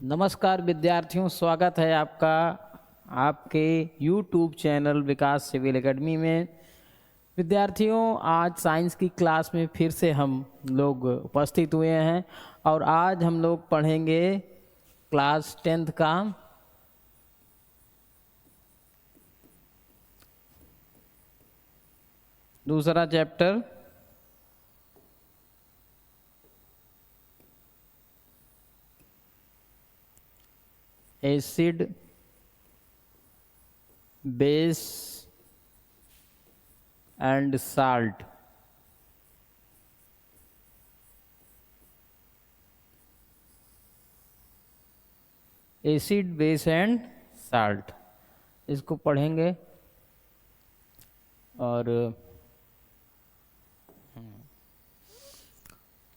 नमस्कार विद्यार्थियों, स्वागत है आपका आपके YouTube चैनल विकास सिविल एकेडमी में। विद्यार्थियों, आज साइंस की क्लास में फिर से हम लोग उपस्थित हुए हैं और आज हम लोग पढ़ेंगे क्लास 10th का दूसरा chapter acid base and salt. Acid base and salt इसको पढ़ेंगे और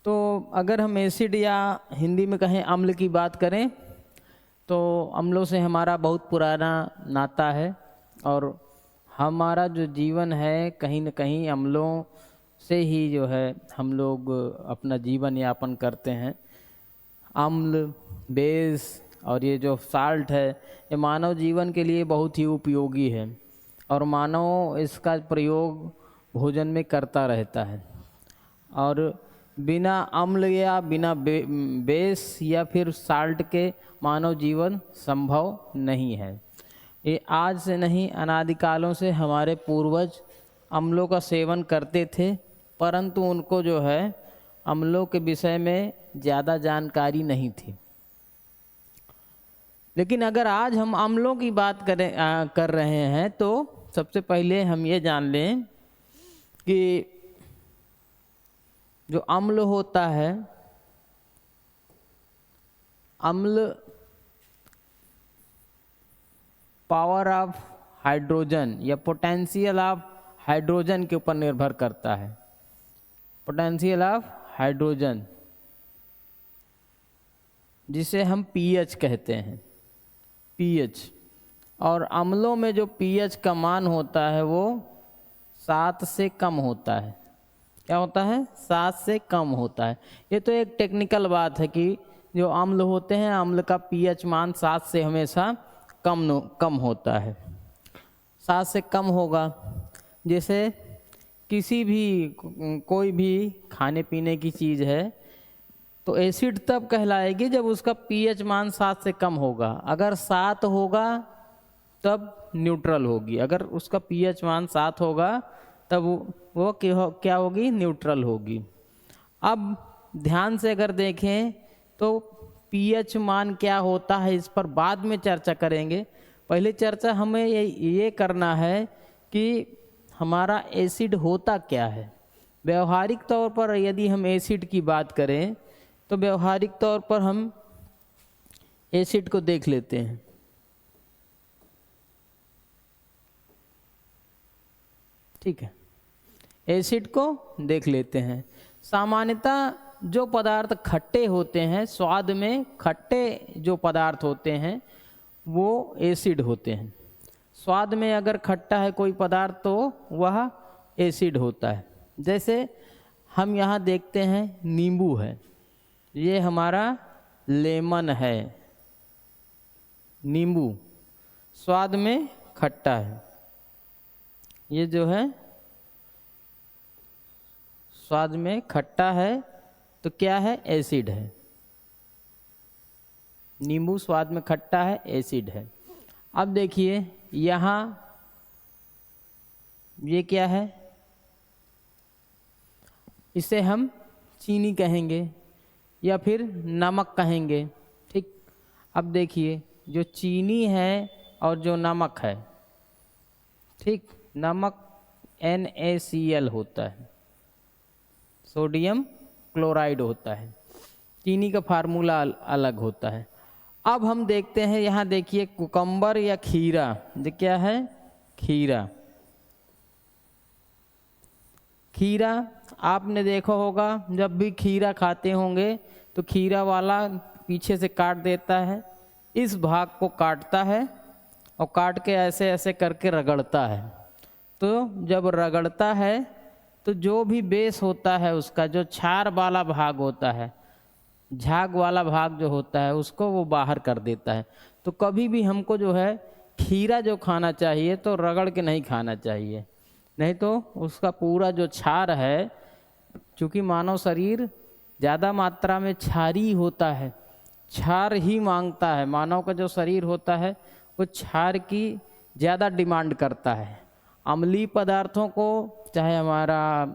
तो अगर हम एसिड या हिंदी में कहें अम्ल की बात करें तो अम्लों से हमारा बहुत पुराना नाता है और हमारा जो जीवन है कहीं न कहीं अम्लों से ही जो है हम लोग अपना जीवन यापन करते हैं। अम्ल, बेस और ये जो साल्ट है ये मानव जीवन के लिए बहुत ही उपयोगी है और मानव इसका प्रयोग भोजन में करता रहता है और बिना अम्ल या बिना बेस या फिर साल्ट के मानव जीवन संभव नहीं है। ये आज से नहीं, अनादिकालों से हमारे पूर्वज अम्लों का सेवन करते थे, परंतु उनको जो है अम्लों के विषय में ज़्यादा जानकारी नहीं थी। लेकिन अगर आज हम अम्लों की बात कर रहे हैं तो सबसे पहले हम ये जान लें कि जो अम्ल होता है, अम्ल पावर ऑफ हाइड्रोजन या पोटेंशियल ऑफ हाइड्रोजन के ऊपर निर्भर करता है। पोटेंशियल ऑफ हाइड्रोजन जिसे हम पीएच कहते हैं, पीएच। और अम्लों में जो पीएच का मान होता है वो 7 से कम होता है। क्या होता है? 7 से कम होता है। ये तो एक टेक्निकल बात है कि जो अम्ल होते हैं, अम्ल का पीएच मान 7 से हमेशा कम होता है। 7 से कम होगा। जैसे किसी भी कोई भी खाने पीने की चीज़ है तो एसिड तब कहलाएगी जब उसका पीएच मान 7 से कम होगा। अगर 7 होगा तब न्यूट्रल होगी, अगर उसका पीएच मान 7 होगा तब वो क्या होगी? न्यूट्रल होगी। अब ध्यान से अगर देखें तो पीएच मान क्या होता है इस पर बाद में चर्चा करेंगे। पहले चर्चा हमें ये करना है कि हमारा एसिड होता क्या है। व्यवहारिक तौर पर यदि हम एसिड की बात करें तो व्यवहारिक तौर पर हम एसिड को देख लेते हैं। ठीक है, एसिड को देख लेते हैं। सामान्यतः जो पदार्थ खट्टे होते हैं, स्वाद में खट्टे जो पदार्थ होते हैं वो एसिड होते हैं। स्वाद में अगर खट्टा है कोई पदार्थ तो वह एसिड होता है। जैसे हम यहाँ देखते हैं नींबू है, ये हमारा लेमन है। नींबू स्वाद में खट्टा है, ये जो है स्वाद में खट्टा है तो क्या है? एसिड है। नींबू स्वाद में खट्टा है, एसिड है। अब देखिए यहाँ ये क्या है? इसे हम चीनी कहेंगे या फिर नमक कहेंगे। ठीक, अब देखिए जो चीनी है और जो नमक है, ठीक, नमक NaCl होता है, सोडियम क्लोराइड होता है। चीनी का फार्मूला अलग होता है। अब हम देखते हैं यहाँ देखिए कुकम्बर या खीरा, ये क्या है? खीरा। खीरा आपने देखा होगा, जब भी खीरा खाते होंगे तो खीरा वाला पीछे से काट देता है, इस भाग को काटता है और काट के ऐसे ऐसे करके रगड़ता है। तो जब रगड़ता है तो जो भी बेस होता है उसका जो क्षार वाला भाग होता है, झाग वाला भाग जो होता है उसको वो बाहर कर देता है। तो कभी भी हमको जो है खीरा जो खाना चाहिए तो रगड़ के नहीं खाना चाहिए, नहीं तो उसका पूरा जो क्षार है, चूँकि मानव शरीर ज़्यादा मात्रा में क्षारी होता है, क्षार ही मांगता है। मानव का जो शरीर होता है वो क्षार की ज़्यादा डिमांड करता है। अम्लीय पदार्थों को, चाहे हमारा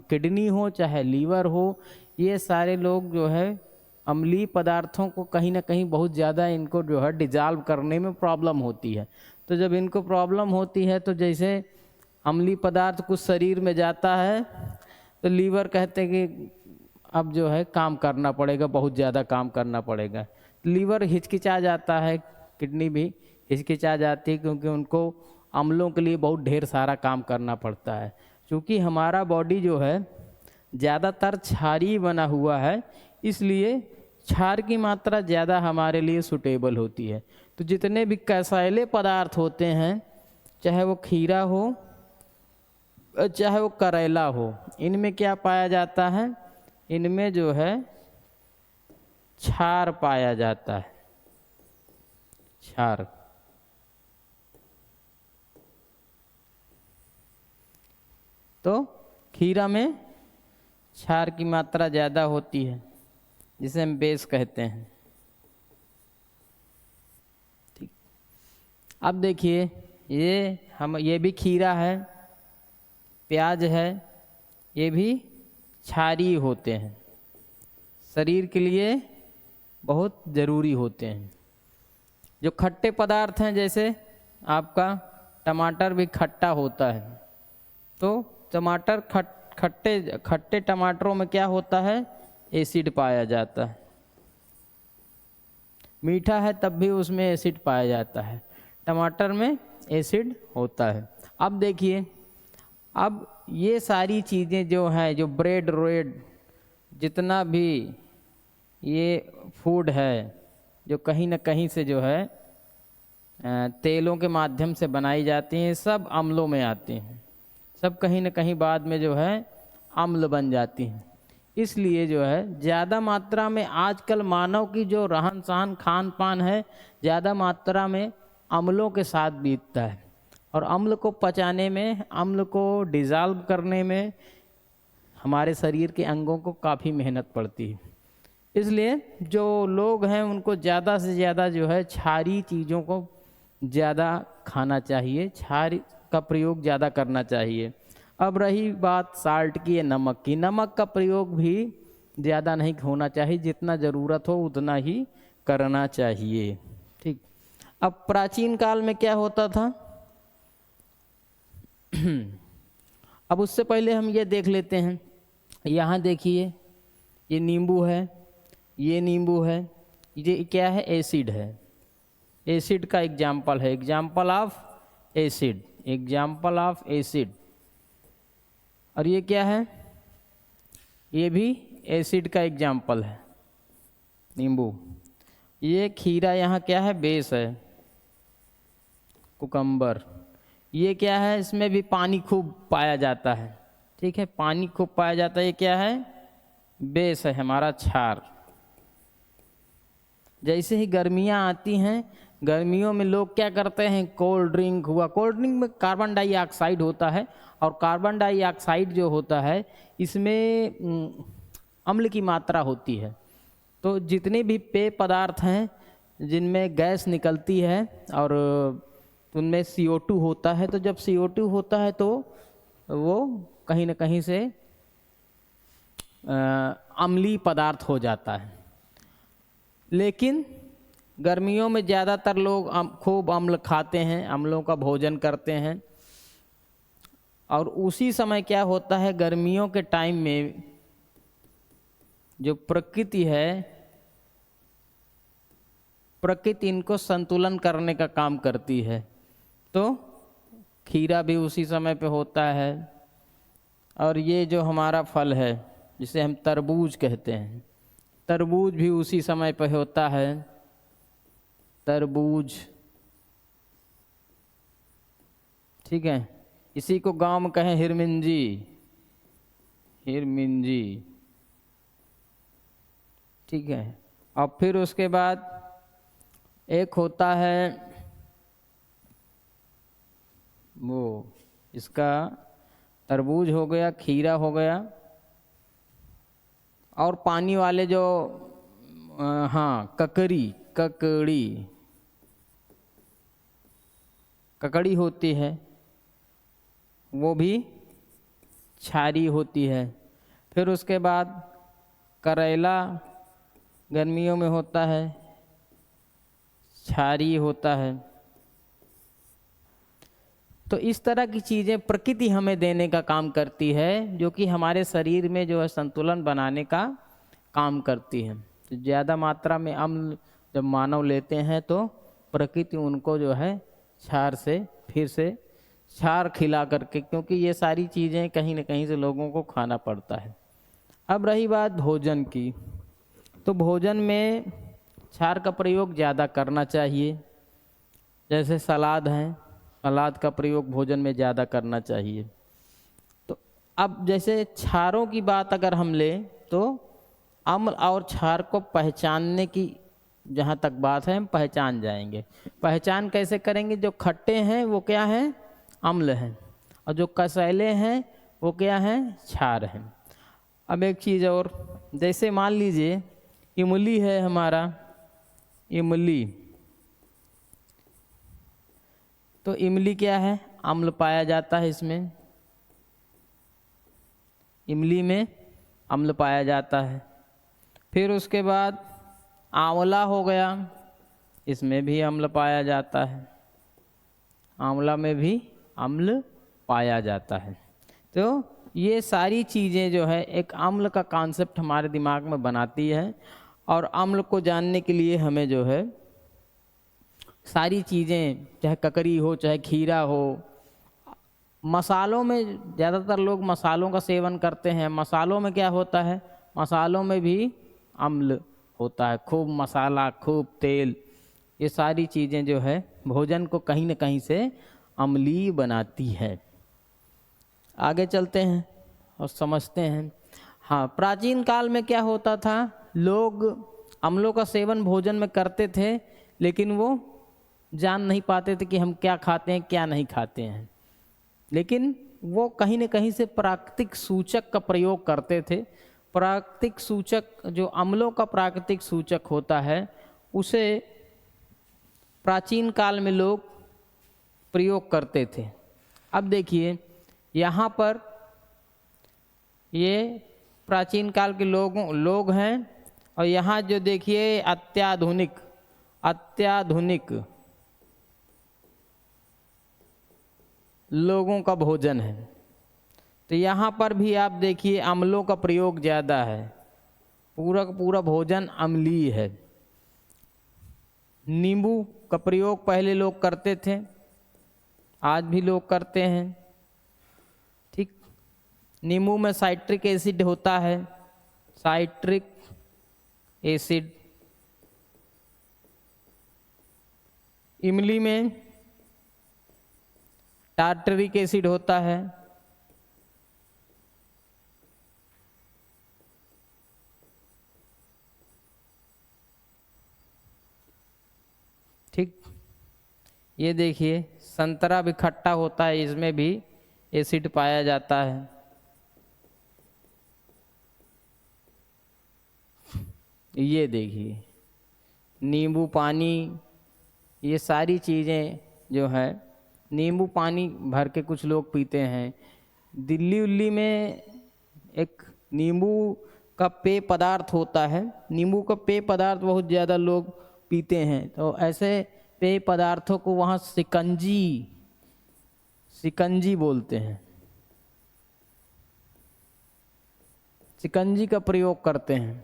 किडनी हो चाहे लीवर हो, ये सारे लोग जो है अम्लीय पदार्थों को कहीं ना कहीं बहुत ज़्यादा इनको जो है डिजॉल्व करने में प्रॉब्लम होती है। तो जब इनको प्रॉब्लम होती है तो जैसे अम्लीय पदार्थ कुछ शरीर में जाता है तो लीवर कहते हैं कि अब जो है काम करना पड़ेगा, बहुत ज़्यादा काम करना पड़ेगा। लीवर हिचकिचा जाता है, किडनी भी हिचकिचा जाती है, क्योंकि उनको अम्लों के लिए बहुत ढेर सारा काम करना पड़ता है। क्योंकि हमारा बॉडी जो है ज़्यादातर क्षारीय बना हुआ है, इसलिए क्षार की मात्रा ज़्यादा हमारे लिए सूटेबल होती है। तो जितने भी कसैले पदार्थ होते हैं, चाहे वो खीरा हो चाहे वो करेला हो, इनमें क्या पाया जाता है? इनमें जो है क्षार पाया जाता है, क्षार। तो खीरा में क्षार की मात्रा ज़्यादा होती है, जिसे हम बेस कहते हैं। ठीक, अब देखिए ये भी खीरा है, प्याज है, ये भी क्षारीय होते हैं, शरीर के लिए बहुत ज़रूरी होते हैं। जो खट्टे पदार्थ हैं, जैसे आपका टमाटर भी खट्टा होता है, तो टमाटर खट्टे टमाटरों में क्या होता है? एसिड पाया जाता है। मीठा है तब भी उसमें एसिड पाया जाता है, टमाटर में एसिड होता है। अब देखिए, अब ये सारी चीज़ें जो हैं, जो ब्रेड रोड, जितना भी ये फूड है जो कहीं ना कहीं से जो है तेलों के माध्यम से बनाई जाती हैं, सब अम्लों में आती हैं, सब कहीं ना कहीं बाद में जो है अम्ल बन जाती हैं। इसलिए जो है ज़्यादा मात्रा में आजकल मानव की जो रहन सहन खान पान है, ज़्यादा मात्रा में अम्लों के साथ बीतता है, और अम्ल को पचाने में, अम्ल को डिज़ॉल्व करने में हमारे शरीर के अंगों को काफ़ी मेहनत पड़ती है। इसलिए जो लोग हैं उनको ज़्यादा से ज़्यादा जो है क्षारीय चीज़ों को ज़्यादा खाना चाहिए, क्षार का प्रयोग ज़्यादा करना चाहिए। अब रही बात साल्ट की या नमक की, नमक का प्रयोग भी ज़्यादा नहीं होना चाहिए, जितना ज़रूरत हो उतना ही करना चाहिए। ठीक, अब प्राचीन काल में क्या होता था? अब उससे पहले हम ये देख लेते हैं, यहाँ देखिए ये नींबू है, ये नींबू है, ये क्या है? एसिड है, एसिड का एग्जाम्पल है, example of acid, example of acid. और ये क्या है? ये भी एसिड का एग्जाम्पल है, नींबू। ये खीरा यहाँ क्या है? बेस है, कुकम्बर। ये क्या है? इसमें भी पानी खूब पाया जाता है, ठीक है, पानी खूब पाया जाता है। ये क्या है? बेस है हमारा, क्षार। जैसे ही गर्मियाँ आती हैं, गर्मियों में लोग क्या करते हैं? कोल्ड ड्रिंक हुआ, कोल्ड ड्रिंक में कार्बन डाइऑक्साइड होता है, और कार्बन डाइऑक्साइड जो होता है इसमें अम्ल की मात्रा होती है। तो जितने भी पेय पदार्थ हैं जिनमें गैस निकलती है और उनमें CO2 होता है, तो जब CO2 होता है तो वो कहीं ना कहीं से अम्लीय पदार्थ हो जाता है। लेकिन गर्मियों में ज़्यादातर लोग खूब अम्ल खाते हैं, अम्लों का भोजन करते हैं, और उसी समय क्या होता है? गर्मियों के टाइम में जो प्रकृति है, प्रकृति इनको संतुलन करने का काम करती है। तो खीरा भी उसी समय पे होता है, और ये जो हमारा फल है जिसे हम तरबूज कहते हैं, तरबूज भी उसी समय पे होता है, तरबूज, ठीक है। इसी को गांव में कहें हिरमिंजी, हिरमिंजी। ठीक है। और फिर उसके बाद एक होता है वो इसका तरबूज हो गया, खीरा हो गया, और पानी वाले जो हाँ ककड़ी होती है, वो भी क्षारीय होती है। फिर उसके बाद करेला गर्मियों में होता है, क्षारीय होता है। तो इस तरह की चीज़ें प्रकृति हमें देने का काम करती है, जो कि हमारे शरीर में जो है संतुलन बनाने का काम करती है। तो ज़्यादा मात्रा में अम्ल जब मानव लेते हैं तो प्रकृति उनको जो है क्षार से फिर से क्षार खिला करके, क्योंकि ये सारी चीज़ें कहीं न कहीं से लोगों को खाना पड़ता है। अब रही बात भोजन की, तो भोजन में क्षार का प्रयोग ज़्यादा करना चाहिए। जैसे सलाद हैं, सलाद का प्रयोग भोजन में ज़्यादा करना चाहिए। तो अब जैसे क्षारों की बात अगर हम लें तो अम्ल और क्षार को पहचानने की जहाँ तक बात है हम पहचान जाएंगे। पहचान कैसे करेंगे? जो खट्टे हैं वो क्या हैं? अम्ल हैं, और जो कसैले हैं वो क्या हैं? क्षार हैं। अब एक चीज़ और, जैसे मान लीजिए इमली है हमारा, इमली, तो इमली क्या है? अम्ल पाया जाता है इसमें, इमली में अम्ल पाया जाता है। फिर उसके बाद आंवला हो गया, इसमें भी अम्ल पाया जाता है, आंवला में भी अम्ल पाया जाता है। तो ये सारी चीज़ें जो है एक अम्ल का कॉन्सेप्ट हमारे दिमाग में बनाती है, और अम्ल को जानने के लिए हमें जो है सारी चीज़ें, चाहे ककड़ी हो चाहे खीरा हो, मसालों में ज़्यादातर लोग मसालों का सेवन करते हैं। मसालों में क्या होता है? मसालों में भी अम्ल होता है, खूब मसाला, खूब तेल, ये सारी चीज़ें जो है भोजन को कहीं न कहीं से अम्लीय बनाती है। आगे चलते हैं और समझते हैं। हाँ, प्राचीन काल में क्या होता था? लोग अम्लों का सेवन भोजन में करते थे, लेकिन वो जान नहीं पाते थे कि हम क्या खाते हैं क्या नहीं खाते हैं। लेकिन वो कहीं न कहीं से प्राकृतिक सूचक का प्रयोग करते थे। प्राकृतिक सूचक, जो अम्लों का प्राकृतिक सूचक होता है, उसे प्राचीन काल में लोग प्रयोग करते थे। अब देखिए यहाँ पर ये प्राचीन काल के लोग हैं, और यहाँ जो देखिए अत्याधुनिक लोगों का भोजन है। तो यहाँ पर भी आप देखिए अम्लों का प्रयोग ज़्यादा है, पूरा का पूरा भोजन अम्लीय है। नींबू का प्रयोग पहले लोग करते थे, आज भी लोग करते हैं। ठीक, नींबू में साइट्रिक एसिड होता है, साइट्रिक एसिड। इमली में टार्टरिक एसिड होता है। ठीक, ये देखिए संतरा भी खट्टा होता है, इसमें भी एसिड पाया जाता है। ये देखिए नींबू पानी, ये सारी चीज़ें जो है, नींबू पानी भर के कुछ लोग पीते हैं। दिल्ली उल्ली में एक नींबू का पेय पदार्थ होता है, नींबू का पेय पदार्थ बहुत ज़्यादा लोग पीते हैं। तो ऐसे पेय पदार्थों को वहाँ शिकंजी बोलते हैं, शिकंजी का प्रयोग करते हैं।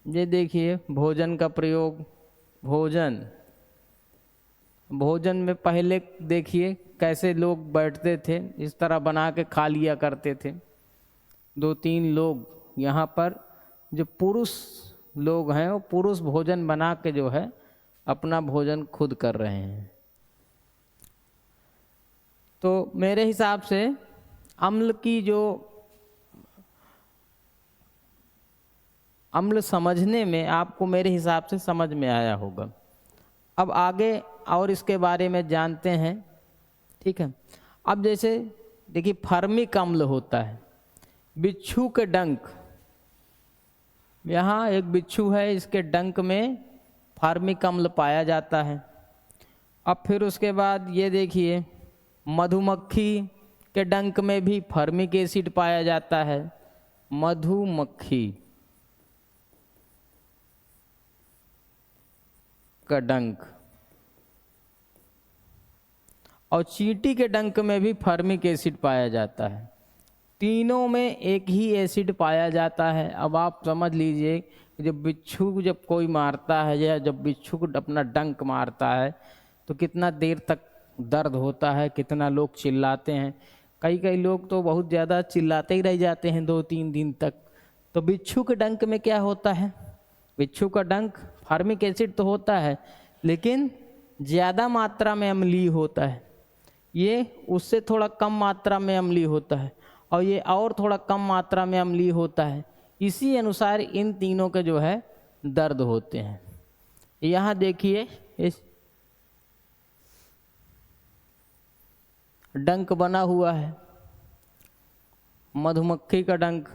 ये देखिए भोजन का प्रयोग, भोजन में पहले देखिए कैसे लोग बैठते थे, इस तरह बना के खा लिया करते थे। 2-3 लोग, यहाँ पर जो पुरुष लोग हैं वो पुरुष भोजन बना के जो है अपना भोजन खुद कर रहे हैं। तो मेरे हिसाब से अम्ल की जो अम्ल समझने में आपको मेरे हिसाब से समझ में आया होगा। अब आगे और इसके बारे में जानते हैं, ठीक है। अब जैसे देखिए फर्मिक अम्ल होता है, बिच्छू के डंक, यहाँ एक बिच्छू है, इसके डंक में फर्मिक अम्ल पाया जाता है। अब फिर उसके बाद ये देखिए मधुमक्खी के डंक में भी फर्मिक एसिड पाया जाता है। मधुमक्खी का डंक और चींटी के डंक में भी फर्मिक एसिड पाया जाता है। तीनों में एक ही एसिड पाया जाता है। अब आप समझ लीजिए जब बिच्छू जब कोई मारता है या जब बिच्छू को अपना डंक मारता है तो कितना देर तक दर्द होता है, कितना लोग चिल्लाते हैं। कई कई लोग तो बहुत ज़्यादा चिल्लाते ही रह जाते हैं 2-3 दिन तक। तो बिच्छू के डंक में क्या होता है, बिच्छू का डंक फर्मिक एसिड तो होता है लेकिन ज़्यादा मात्रा में अम्लीय होता है। ये उससे थोड़ा कम मात्रा में अम्लीय होता है और ये और थोड़ा कम मात्रा में अम्लीय होता है। इसी अनुसार इन तीनों के जो है दर्द होते हैं। यहाँ देखिए इस डंक बना हुआ है, मधुमक्खी का डंक।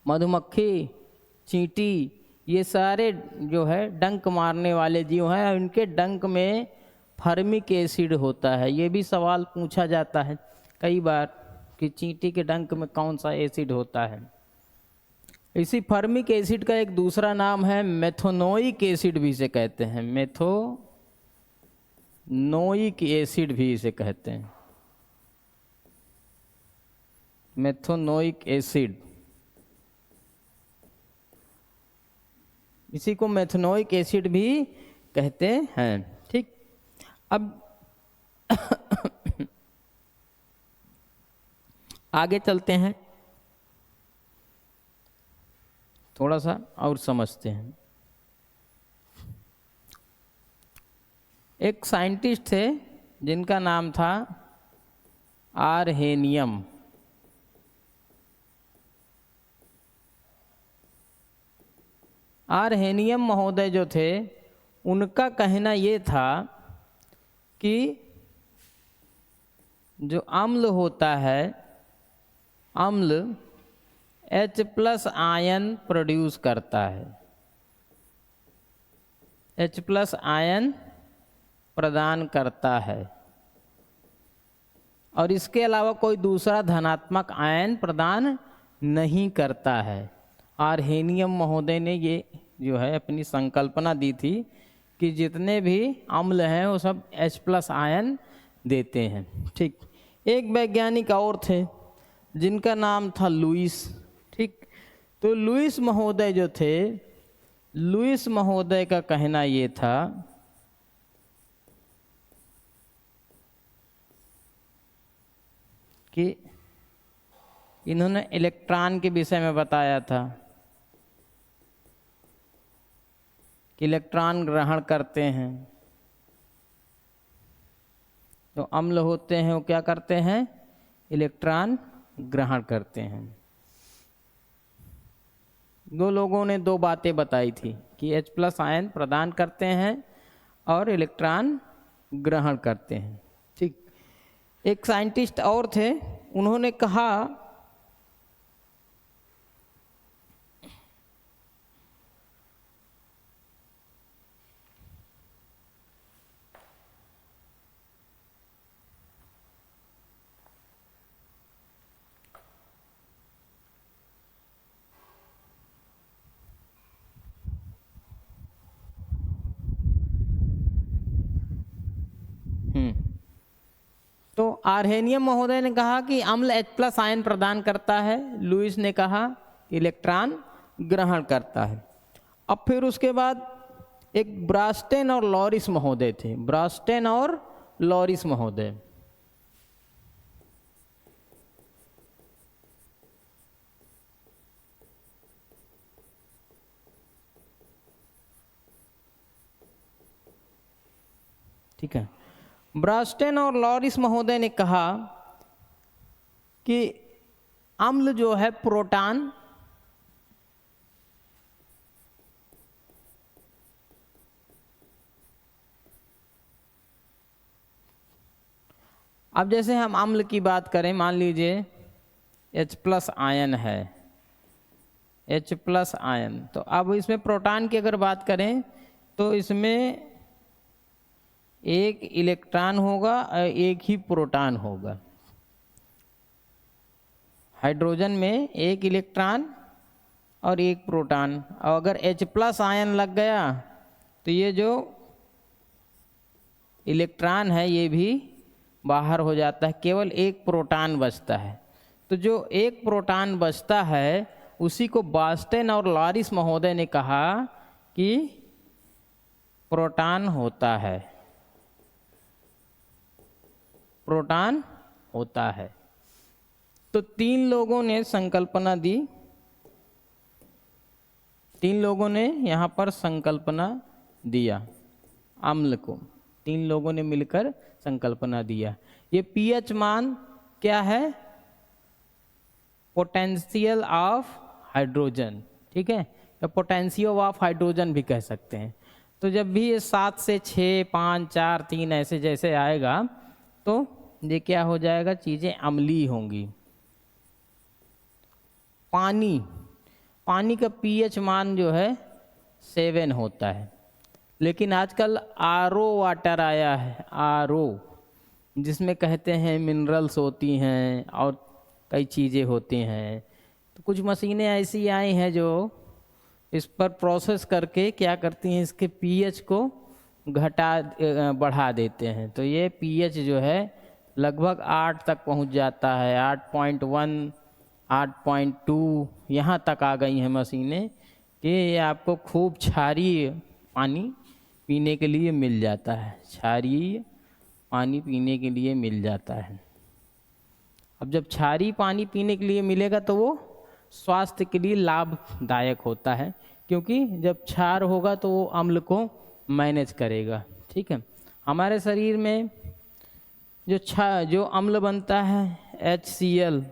मधुमक्खी, चींटी, ये सारे जो है डंक मारने वाले जीव हैं, इनके डंक में फर्मिक एसिड होता है। ये भी सवाल पूछा जाता है कई बार कि चींटी के डंक में कौन सा एसिड होता है। इसी फर्मिक एसिड का एक दूसरा नाम है मेथोनोइक एसिड भी इसे कहते हैं। मेथोनोइक एसिड भी इसे कहते हैं। मेथोनोइक एसिड, इसी को मेथोनोइक एसिड भी कहते हैं। ठीक, अब आगे चलते हैं, थोड़ा सा और समझते हैं। एक साइंटिस्ट थे जिनका नाम था आरहेनियम। आरहेनियम महोदय जो थे, उनका कहना ये था कि जो अम्ल होता है, अम्ल H+ आयन प्रोड्यूस करता है, H+ आयन प्रदान करता है और इसके अलावा कोई दूसरा धनात्मक आयन प्रदान नहीं करता है। आरहेनियम महोदय ने ये जो है अपनी संकल्पना दी थी कि जितने भी अम्ल हैं वो सब H+ आयन देते हैं। ठीक, एक वैज्ञानिक और थे जिनका नाम था लुईस। ठीक, तो लुईस महोदय जो थे, लुईस महोदय का कहना ये था कि इन्होंने इलेक्ट्रॉन के विषय में बताया था कि इलेक्ट्रॉन ग्रहण करते हैं। जो अम्ल होते हैं वो क्या करते हैं, इलेक्ट्रॉन ग्रहण करते हैं। दो लोगों ने दो बातें बताई थी कि H+ आयन प्रदान करते हैं और इलेक्ट्रॉन ग्रहण करते हैं। ठीक, एक साइंटिस्ट और थे, उन्होंने कहा तो आरहेनियम महोदय ने कहा कि अम्ल H+ आयन प्रदान करता है, लुईस ने कहा इलेक्ट्रॉन ग्रहण करता है। अब फिर उसके बाद एक ब्रास्टेन और लॉरिस महोदय थे, ब्रास्टेन और लॉरिस महोदय। ठीक है, ब्रास्टेन और लॉरिस महोदय ने कहा कि अम्ल जो है प्रोटॉन अब जैसे हम अम्ल की बात करें, मान लीजिए H+ आयन है, H+ आयन, तो अब इसमें प्रोटॉन की अगर बात करें तो इसमें एक इलेक्ट्रॉन होगा और एक ही प्रोटॉन होगा। हाइड्रोजन में एक इलेक्ट्रॉन और एक प्रोटॉन, और अगर H+ आयन लग गया तो ये जो इलेक्ट्रॉन है ये भी बाहर हो जाता है, केवल एक प्रोटॉन बचता है। तो जो एक प्रोटॉन बचता है उसी को बास्टेन और लॉरिस महोदय ने कहा कि प्रोटॉन होता है, प्रोटॉन होता है। तो तीन लोगों ने संकल्पना दी, तीन लोगों ने यहाँ पर संकल्पना दिया अम्ल को, तीन लोगों ने मिलकर संकल्पना दिया। ये पीएच मान क्या है? पोटेंशियल ऑफ हाइड्रोजन, ठीक है, या पोटेंशियो ऑफ हाइड्रोजन भी कह सकते हैं। तो जब भी ये 7 से 6, 5, 4, 3 ऐसे जैसे आएगा तो ये क्या हो जाएगा, चीज़ें अम्लीय होंगी। पानी, पानी का पीएच मान जो है 7 होता है, लेकिन आजकल आरओ वाटर आया है, आरओ, जिसमें कहते हैं मिनरल्स होती हैं और कई चीज़ें होती हैं। तो कुछ मशीनें ऐसी आई हैं जो इस पर प्रोसेस करके क्या करती हैं, इसके पीएच को बढ़ा देते हैं। तो ये पीएच जो है लगभग 8 तक पहुंच जाता है, 8.1, 8.2 यहाँ तक आ गई हैं मशीनें कि ये आपको खूब क्षारीय पानी पीने के लिए मिल जाता है, क्षारीय पानी पीने के लिए मिल जाता है। अब जब क्षारीय पानी पीने के लिए मिलेगा तो वो स्वास्थ्य के लिए लाभदायक होता है, क्योंकि जब क्षार होगा तो वो अम्ल को मैनेज करेगा, ठीक है। हमारे शरीर में जो अम्ल बनता है HCl,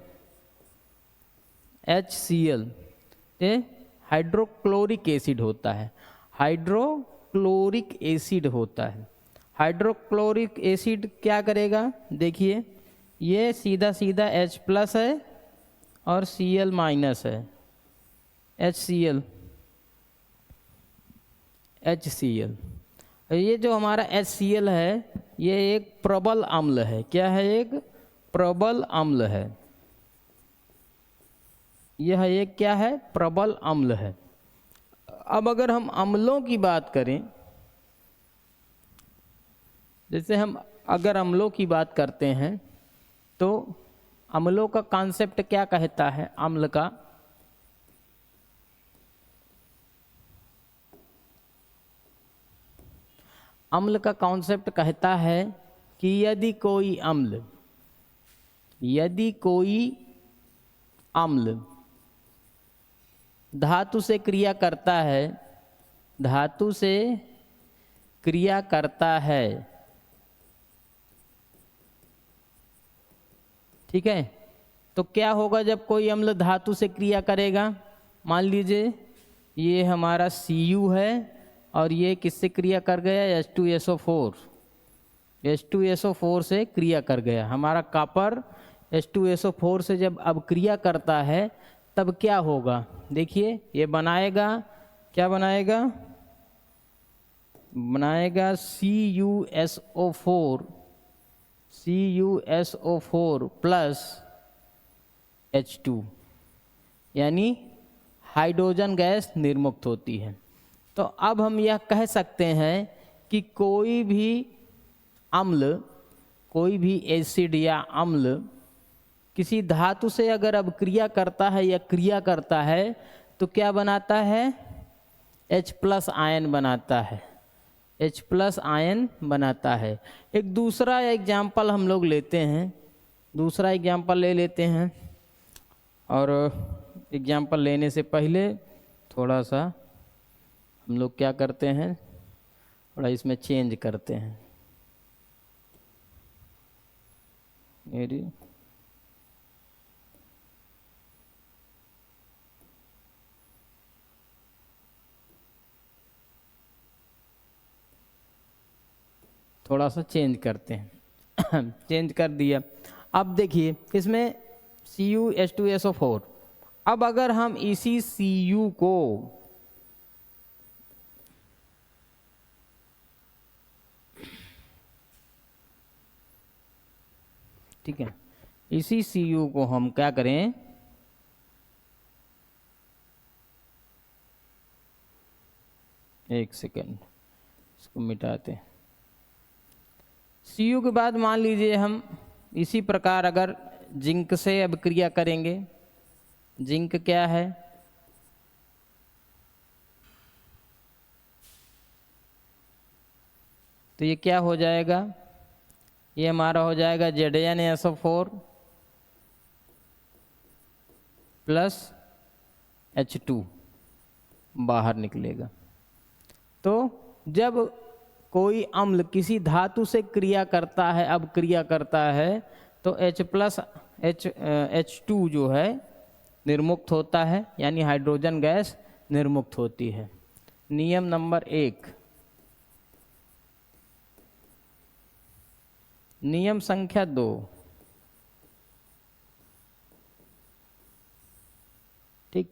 ये हाइड्रोक्लोरिक एसिड होता है, हाइड्रोक्लोरिक एसिड होता है। हाइड्रोक्लोरिक एसिड क्या करेगा, देखिए ये सीधा सीधा H+ है और Cl- है, HCl। ये जो हमारा HCl है ये एक प्रबल अम्ल है। क्या है? एक प्रबल अम्ल है। यह एक क्या है? प्रबल अम्ल है। अब अगर हम अम्लों की बात करें, जैसे हम अगर अम्लों की बात करते हैं तो अम्लों का कॉन्सेप्ट क्या कहता है? अम्ल का कॉन्सेप्ट कहता है कि यदि कोई अम्ल धातु से क्रिया करता है, ठीक है, तो क्या होगा जब कोई अम्ल धातु से क्रिया करेगा? मान लीजिए ये हमारा Cu है और ये किससे क्रिया कर गया? H2SO4 से क्रिया कर गया। हमारा कॉपर H2SO4 से जब अब क्रिया करता है तब क्या होगा? देखिए ये बनाएगा, क्या बनाएगा? CuSO4 प्लस H2, यानी हाइड्रोजन गैस निर्मुक्त होती है। तो अब हम यह कह सकते हैं कि कोई भी एसिड या अम्ल किसी धातु से अगर अब क्रिया करता है या क्रिया करता है तो क्या बनाता है? H+ आयन बनाता है, H+ आयन बनाता है। एक दूसरा एग्जाम्पल हम लोग लेते हैं, दूसरा एग्जाम्पल ले लेते हैं। और एग्जाम्पल लेने से पहले थोड़ा सा हम लोग क्या करते हैं, थोड़ा इसमें चेंज करते हैं। मेरी थोड़ा सा चेंज करते हैं। चेंज कर दिया। अब देखिए इसमें CuH2SO4। अब अगर हम इसी Cu को ठीक है, इसी Cu को हम क्या करें, एक सेकेंड इसको मिटाते हैं। Cu के बाद मान लीजिए हम इसी प्रकार अगर जिंक से अब क्रिया करेंगे। जिंक क्या है, तो ये क्या हो जाएगा, ये हमारा हो जाएगा ZnSO4 प्लस H2 बाहर निकलेगा। तो जब कोई अम्ल किसी धातु से क्रिया करता है, अब क्रिया करता है, तो H2 जो है निर्मुक्त होता है, यानी हाइड्रोजन गैस निर्मुक्त होती है। नियम नंबर 1। नियम संख्या 2, ठीक।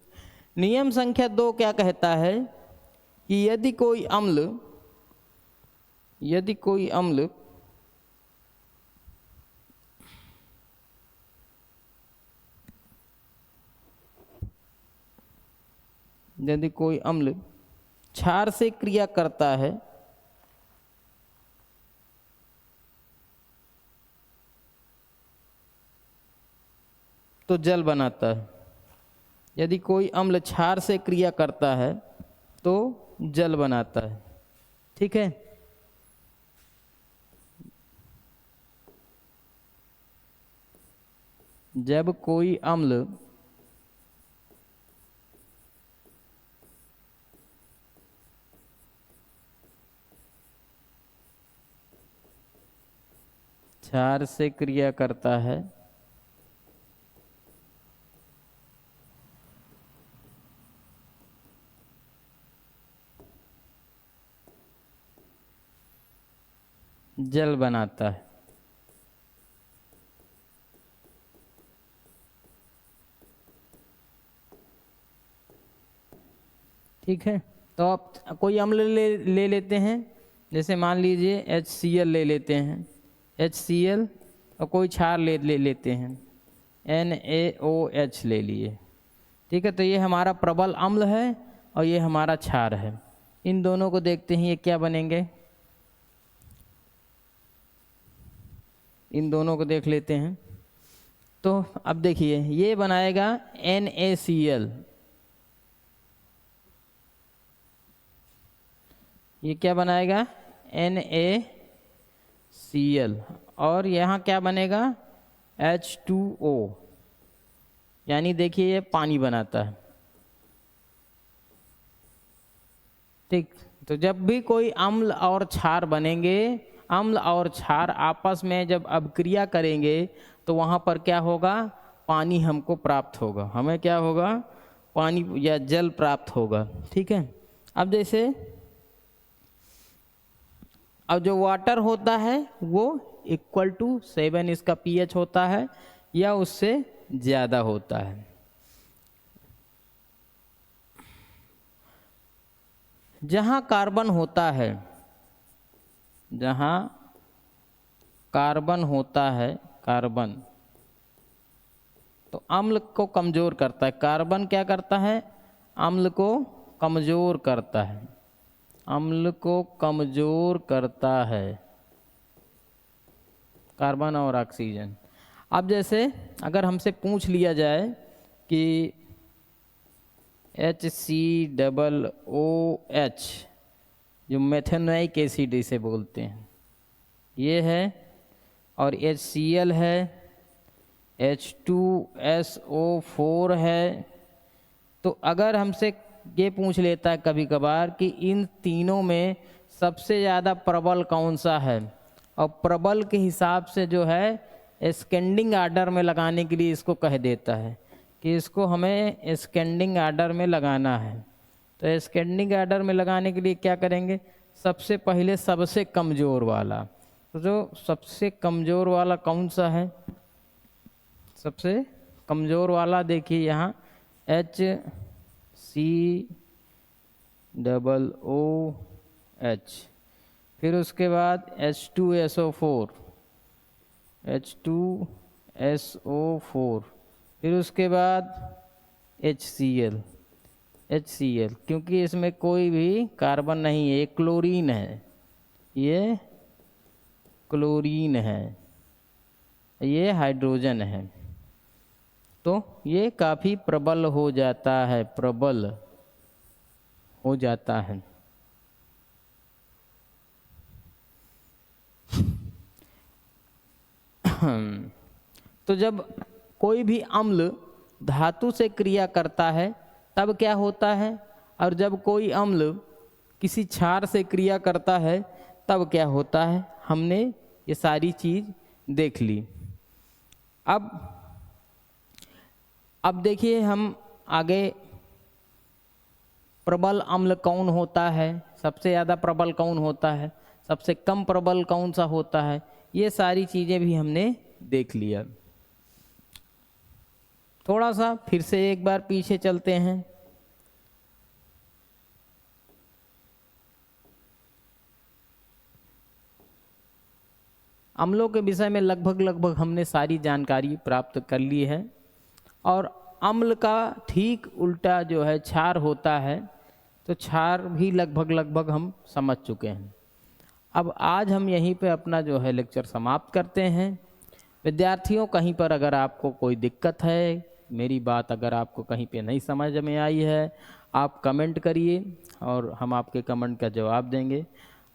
नियम संख्या 2 क्या कहता है कि यदि कोई अम्ल यदि कोई अम्ल क्षार से क्रिया करता है, तो जल बनाता है। यदि कोई अम्ल क्षार से क्रिया करता है तो जल बनाता है, ठीक है। जब कोई अम्ल क्षार से क्रिया करता है जल बनाता है, ठीक है। तो आप कोई अम्ल ले लेते हैं, जैसे मान लीजिए HCl ले लेते हैं, HCl, और कोई क्षार ले लेते हैं, NaOH ले लिए, ठीक है। तो ये हमारा प्रबल अम्ल है और ये हमारा क्षार है। इन दोनों को देखते हैं ये क्या बनेंगे, इन दोनों को देख लेते हैं। तो अब देखिए ये बनाएगा NaCl, ये क्या बनाएगा NaCl, और यहाँ क्या बनेगा H2O, यानी देखिए ये पानी बनाता है, ठीक। तो जब भी कोई अम्ल और क्षार बनेंगे, अम्ल और क्षार आपस में जब अभिक्रिया करेंगे तो वहाँ पर क्या होगा, पानी हमको प्राप्त होगा, हमें क्या होगा, पानी या जल प्राप्त होगा, ठीक है। अब जैसे अब जो वाटर होता है वो =7 इसका pH होता है या उससे ज़्यादा होता है। जहाँ कार्बन होता है, जहाँ कार्बन होता है, कार्बन तो अम्ल को कमज़ोर करता है। कार्बन क्या करता है, अम्ल को कमज़ोर करता है, अम्ल को कमज़ोर करता है, कार्बन और ऑक्सीजन। अब जैसे अगर हमसे पूछ लिया जाए कि HCOOH जो मेथेनोइक एसिड इसे बोलते हैं, ये है, और HCl है, H2SO4 है। तो अगर हमसे ये पूछ लेता है कभी कभार कि इन तीनों में सबसे ज़्यादा प्रबल कौन सा है, और प्रबल के हिसाब से जो है एस्केंडिंग आर्डर में लगाने के लिए इसको कह देता है कि इसको हमें एस्केंडिंग आर्डर में लगाना है। तो एस्केंडिंग आर्डर में लगाने के लिए क्या करेंगे, सबसे पहले सबसे कमज़ोर वाला, तो जो सबसे कमज़ोर वाला कौन सा है? सबसे कमज़ोर वाला देखिए यहाँ HCOOH, फिर उसके बाद H2SO4, फिर उसके बाद HCl, क्योंकि इसमें कोई भी कार्बन नहीं है, ये क्लोरीन है, ये क्लोरीन है, ये हाइड्रोजन है। तो ये काफ़ी प्रबल हो जाता है, प्रबल हो जाता है। तो जब कोई भी अम्ल धातु से क्रिया करता है तब क्या होता है, और जब कोई अम्ल किसी क्षार से क्रिया करता है तब क्या होता है, हमने ये सारी चीज़ देख ली। अब देखिए हम आगे प्रबल अम्ल कौन होता है, सबसे ज़्यादा प्रबल कौन होता है, सबसे कम प्रबल कौन सा होता है, ये सारी चीज़ें भी हमने देख लिया। थोड़ा सा फिर से एक बार पीछे चलते हैं। अम्लों के विषय में लगभग हमने सारी जानकारी प्राप्त कर ली है, और अम्ल का ठीक उल्टा जो है क्षार होता है, तो क्षार भी लगभग हम समझ चुके हैं। अब आज हम यहीं पे अपना जो है लेक्चर समाप्त करते हैं। विद्यार्थियों, कहीं पर अगर आपको कोई दिक्कत है, मेरी बात अगर आपको कहीं पे नहीं समझ में आई है, आप कमेंट करिए और हम आपके कमेंट का जवाब देंगे।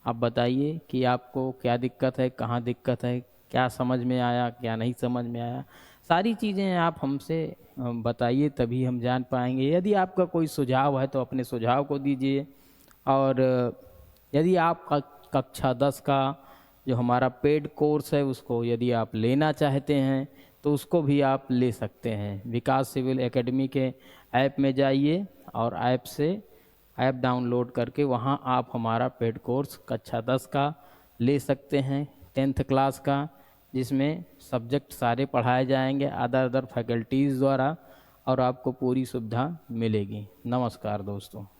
आप बताइए कि आपको क्या दिक्कत है, कहाँ दिक्कत है, क्या समझ में आया, क्या नहीं समझ में आया, सारी चीज़ें आप हमसे बताइए, तभी हम जान पाएंगे। यदि आपका कोई सुझाव है तो अपने सुझाव को दीजिए, और यदि आप कक्षा 10 का जो हमारा पेड कोर्स है उसको यदि आप लेना चाहते हैं तो उसको भी आप ले सकते हैं। विकास सिविल एकेडमी के ऐप में जाइए और ऐप डाउनलोड करके वहाँ आप हमारा पेड कोर्स कक्षा 10 का ले सकते हैं, 10th क्लास का, जिसमें सब्जेक्ट सारे पढ़ाए जाएंगे अदर फैकल्टीज़ द्वारा, और आपको पूरी सुविधा मिलेगी। नमस्कार दोस्तों।